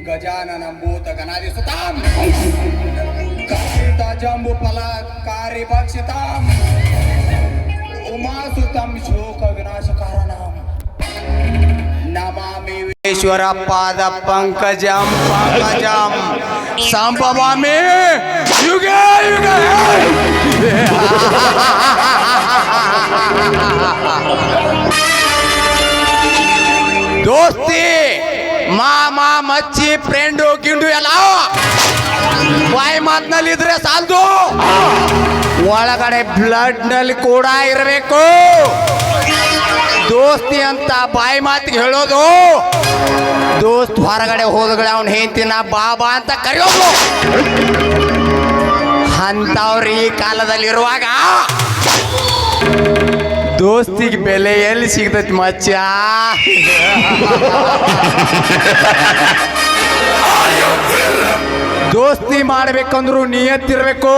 गजाननं भूतगणाधिसुतां जम्बुफलकारिभक्षितां उमासुतं शोकविनाशकारणं नमामि विश्वरपादपङ्कजं पंकजं संभवामि युगे युगे दोस्ती ಮಾಮ ಮಚ್ಚಿ ಫ್ರೆಂಡು ಗಿಂಡು ಎಲ್ಲ ಬಾಯಿ ಮಾತಿನಲ್ಲಿದ್ರೆ ಸಾಲದು, ಒಳಗಡೆ ಬ್ಲಡ್ ನಲ್ಲಿ ಕೂಡ ಇರಬೇಕು. ದೋಸ್ತಿ ಅಂತ ಬಾಯಿ ಮಾತಿಗೆ ಹೇಳೋದು, ದೋಸ್ತ್ ಹೊರಗಡೆ ಹೋದಗಡೆ ಅವನು ಹೇಳ್ತೀನ ಬಾಬಾ ಅಂತ ಕರೆಯೋದು. ಅಂತವ್ರು ಈ ಕಾಲದಲ್ಲಿರುವಾಗ ದೋಸ್ತಿಗೆ ಬೆಲೆ ಎಲ್ಲಿ ಸಿಗ್ತೈತಿ ಮಚ್ಚ? ದೋಸ್ತಿ ಮಾಡ್ಬೇಕಂದ್ರು ನಿಯತ್ತಿರ್ಬೇಕು.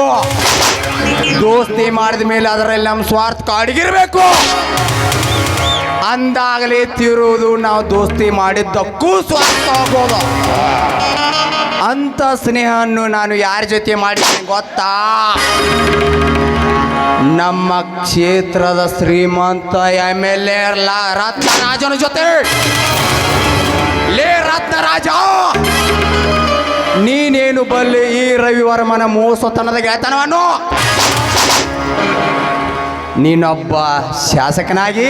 ದೋಸ್ತಿ ಮಾಡಿದ ಮೇಲೆ ಅದರಲ್ಲಿ ನಮ್ಮ ಸ್ವಾರ್ಥ ಕಾಡಿಗಿರ್ಬೇಕು. ಅಂದಾಗಲೇ ತಿರುವುದು ನಾವು ದೋಸ್ತಿ ಮಾಡಿದ್ದಕ್ಕೂ ಸ್ವಾರ್ಥ ಹೋಗ್ಬೋದು. ಅಂತ ಸ್ನೇಹವನ್ನು ನಾನು ಯಾರ ಜೊತೆ ಮಾಡಿದ್ದೀನಿ ಗೊತ್ತಾ? ನಮ್ಮ ಕ್ಷೇತ್ರದ ಶ್ರೀಮಂತ MLA ರತ್ನರಾಜನ ಜೊತೆ. ಲೇ ರತ್ನರಾಜ, ನೀನೇನು ಬಲ್ಲೆ ಈ ರವಿವರ್ಮನ ಮೋಸತನದ ಗೆಳೆತನವನ್ನು? ನೀನೊಬ್ಬ ಶಾಸಕನಾಗಿ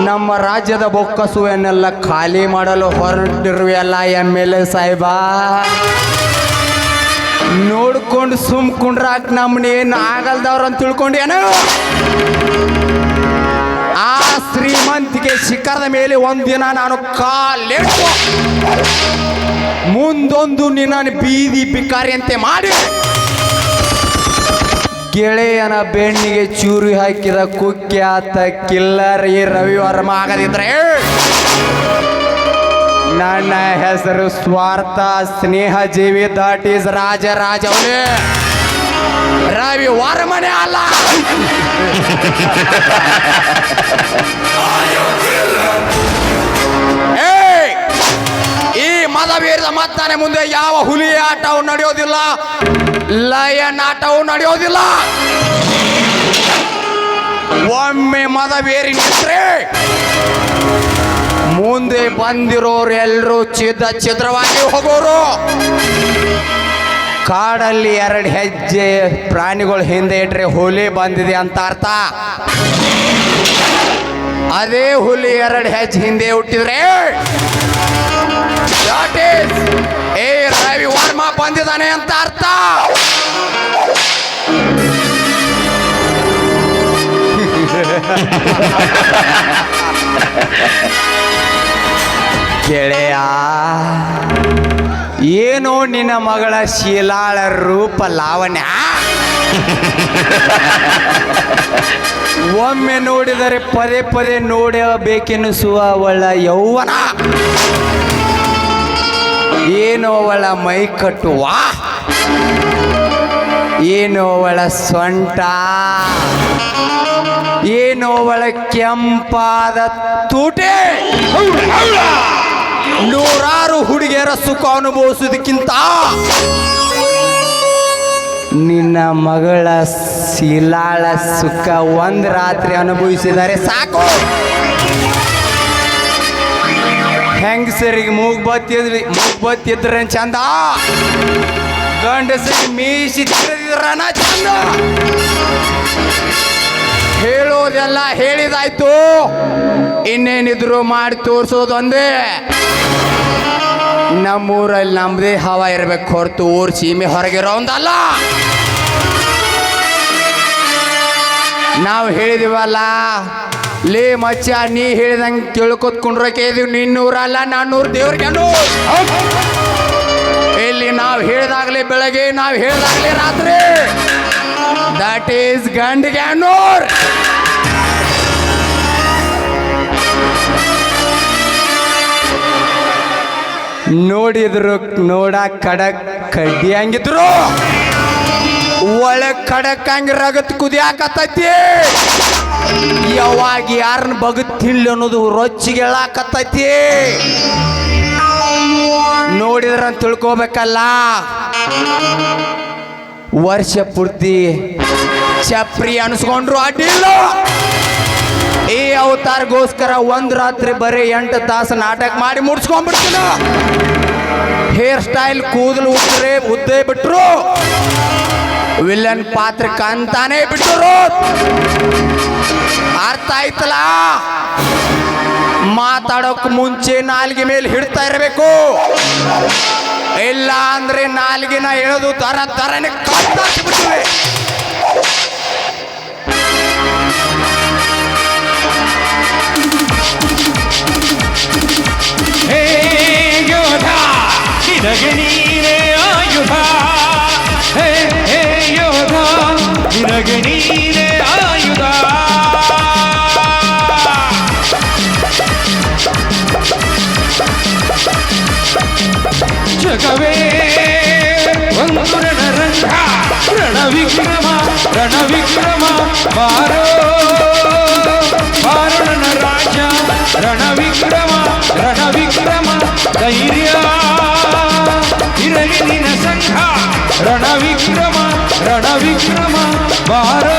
ನಮ್ಮ ರಾಜ್ಯದ ಬೊಕ್ಕಸುವನ್ನೆಲ್ಲ ಖಾಲಿ ಮಾಡಲು ಹೊರಟಿರುವೆಲ್ಲ MLA ಸಾಹೇಬ. ನೋಡ್ಕೊಂಡು ಸುಮ್ಕೊಂಡ್ರಾಕ್ ನಮ್ಮನೇನು ಆಗಲ್ದವ್ರು ಅಂತ ತಿಳ್ಕೊಂಡೇನು? ಆ ಶ್ರೀಮಂತಿಗೆ ಶಿಖರದ ಮೇಲೆ ಒಂದಿನ ನಾನು ಕಾಲಿಟ್ಟು ಮುಂದೊಂದು ನಿನ್ನ ಬೀದಿ ಭಿಕಾರಿಯಂತೆ ಮಾಡಿ ಗೆಳೆಯನ ಬೆಣ್ಣಿಗೆ ಚೂರಿ ಹಾಕಿದ ಕುಖ್ಯಾತ ಕಿಲ್ಲರ್ ಈ ರವಿವರ್ಮ ಆಗದಿದ್ರೆ ನನ್ನ ಹೆಸರು ಸ್ವಾರ್ಥ ಸ್ನೇಹ ಜೀವಿ, ದಟ್ ಈಸ್ ರಾಜರಾಜವನೇ, ರವಿವರ್ಮನೇ ಅಲ್ಲ. ಈ ಮದವೀರದ ಮತ್ತಾನೆ ಮುಂದೆ ಯಾವ ಹುಲಿ ಆಟವು ನಡೆಯೋದಿಲ್ಲ, ಲಯನ್ ಆಟವು ನಡೆಯೋದಿಲ್ಲ. ಒಮ್ಮೆ ಮದವೇರಿ ನಿಂತ್ರೆ ಮುಂದೆ ಬಂದಿರೋರು ಎಲ್ಲರೂ ಛಿದ್ರವಾಗಿ ಹೋಗೋರು. ಕಾಡಲ್ಲಿ 2 ಹೆಜ್ಜೆ ಪ್ರಾಣಿಗಳು ಹಿಂದೆ ಇಟ್ರೆ ಹುಲಿ ಬಂದಿದೆ ಅಂತ ಅರ್ಥ. ಅದೇ ಹುಲಿ 2 ಹೆಜ್ಜೆ ಹಿಂದೆ ಹುಟ್ಟಿದ್ರೆ ಏ ರವಿವರ್ಮ ಬಂದಿದ್ದಾನೆ ಅಂತ ಅರ್ಥ. ಗೆಳೆಯ, ಏನೋ ನಿನ್ನ ಮಗಳ ಶೀಲಾಳ ರೂಪ ಲಾವಣ್ಯ. ಒಮ್ಮೆ ನೋಡಿದರೆ ಪದೇ ಪದೇ ನೋಡಬೇಕೆನಿಸುವ ಅವಳ ಯೌವನ. ಏನೋ ಅವಳ ಮೈ ಕಟ್ಟುವ, ಏನೋ ಅವಳ ಸೊಂಟ, ಏನೋ ಅವಳ ಕೆಂಪಾದ ತೂಟೆ. ನೂರಾರು ಹುಡುಗಿಯರ ಸುಖ ಅನುಭವಿಸೋದಕ್ಕಿಂತ ನಿನ್ನ ಮಗಳ ಶೀಲಾಳ ಸುಖ ಒಂದು ರಾತ್ರಿ ಅನುಭವಿಸಿದರೆ ಸಾಕು. ಹೆಂಗಸರಿಗೆ ಮೂಗ್ಬತ್ತಿದ್ರೆ ಚಂದ, ಗಂಡಸಿಗೆ ಮೀಸಿ ತಿರುಗಿದ್ರನ ಚಂದ. ಹೇಳೋದೆಲ್ಲ ಹೇಳಿದಾಯ್ತು, ಇನ್ನೇನಿದ್ರು ಮಾಡಿ ತೋರಿಸೋದೊಂದೇ. ನಮ್ಮೂರಲ್ಲಿ ನಮ್ಮದೇ ಹವಾ ಇರ್ಬೇಕು ಹೊರತು ಊರು ಸೀಮೆ ಹೊರಗಿರೋ ಒಂದಲ್ಲ. ನಾವು ಹೇಳಿದಿವಲ್ಲ, ಲೇ ಮಚ್ಚ ನೀ ಹೇಳಿದಂಗೆ ತಿಳ್ಕೊತ್ಕೊಂಡ್ರಕ್ಕೆ ಇದೀವಿ. ನಿನ್ನೂರಲ್ಲ ನಾನ್ನೂರು ದೇವ್ರಿಗೆ ಇಲ್ಲಿ ನಾವು ಹೇಳಿದಾಗಲೇ ಬೆಳಗ್ಗೆ, ನಾವು ಹೇಳಿದಾಗಲೇ ರಾತ್ರಿ. ದಟ್ ಈಸ್ ಗಂಡಿಗೆ ಅನ್ನೂರ್. ನೋಡಿದ್ರು ನೋಡಕ್ ಕಡಕ್ ಕಡ್ಡಿ ಹಂಗಿದ್ರು, ಒಳಗ್ ಕಡಕ್ ಹಂಗ ರಗತ್ ಕುದಿಯಾಕತ್ತೈತಿ. ಯಾವಾಗ ಯಾರನ್ನ ಬಗತ್ ತಿನ್ಲಿ ಅನ್ನೋದು ರೊಚ್ಚಿಗೆ ಹೇಳಾಕತ್ತೈತಿ. ನೋಡಿದ್ರ ತಿಳ್ಕೋಬೇಕಲ್ಲ, ವರ್ಷ ಪೂರ್ತಿ ಚಪ್ರಿ ಅನ್ಸ್ಕೊಂಡ್ರು ಅಡ್ಡಿಲ್ಲ. ಈ ಅವತಾರಗೋಸ್ಕರ ಒಂದ್ ರಾತ್ರಿ ಬರೀ 8 ತಾಸು ನಾಟಕ ಮಾಡಿ ಮುಡ್ಸ್ಕೊಂಡ್ಬಿಡ್ತೀನ. ಹೇರ್ ಸ್ಟೈಲ್ ಕೂದಲು ಉದ್ದೇ ಬಿಟ್ರು, ವಿಲನ್ ಪಾತ್ರಕ್ಕೆ ಅಂತಾನೆ ಬಿಟ್ಟರು. ಅರ್ಥ ಆಯ್ತಲ್ಲ? ಮಾತಾಡೋಕ್ ಮುಂಚೆ ನಾಲ್ಗೆ ಮೇಲೆ ಹಿಡ್ತಾ ಇರಬೇಕು, ಇಲ್ಲ ಅಂದ್ರೆ ನಾಲ್ಗಿನ ಹೇಳೋದು ತರ ತರನೇ ಕಟ್ಟಾಕ್ಬಿಟ್ಟಿವೆ. ಹೇ ಯೋಧ ನಿನಗೆ ನೀನೇ ಆಯುಧ, ಹೇ ಹೇ ಯೋಧ ನಿನಗೆ ನೀನೇ ಆಯುಧ. ಜಗವೇ ಒಂದು ರಣರಂಗ, ರಣವಿಕ್ರಮ ರಣವಿಕ್ರಮ ಬಾರೋ ಬಾರೋ ನನ್ನ ರಾಜ. ರಣವಿಕ್ರಮ ರಣವಿಕ್ರಮ ಧೈರ್ಯ ಇರಲಿ ನಿನ್ನ ಸಂಘ. ರಣವಿಕ್ರಮ ರಣವಿಕ್ರಮ ಬಾರೋ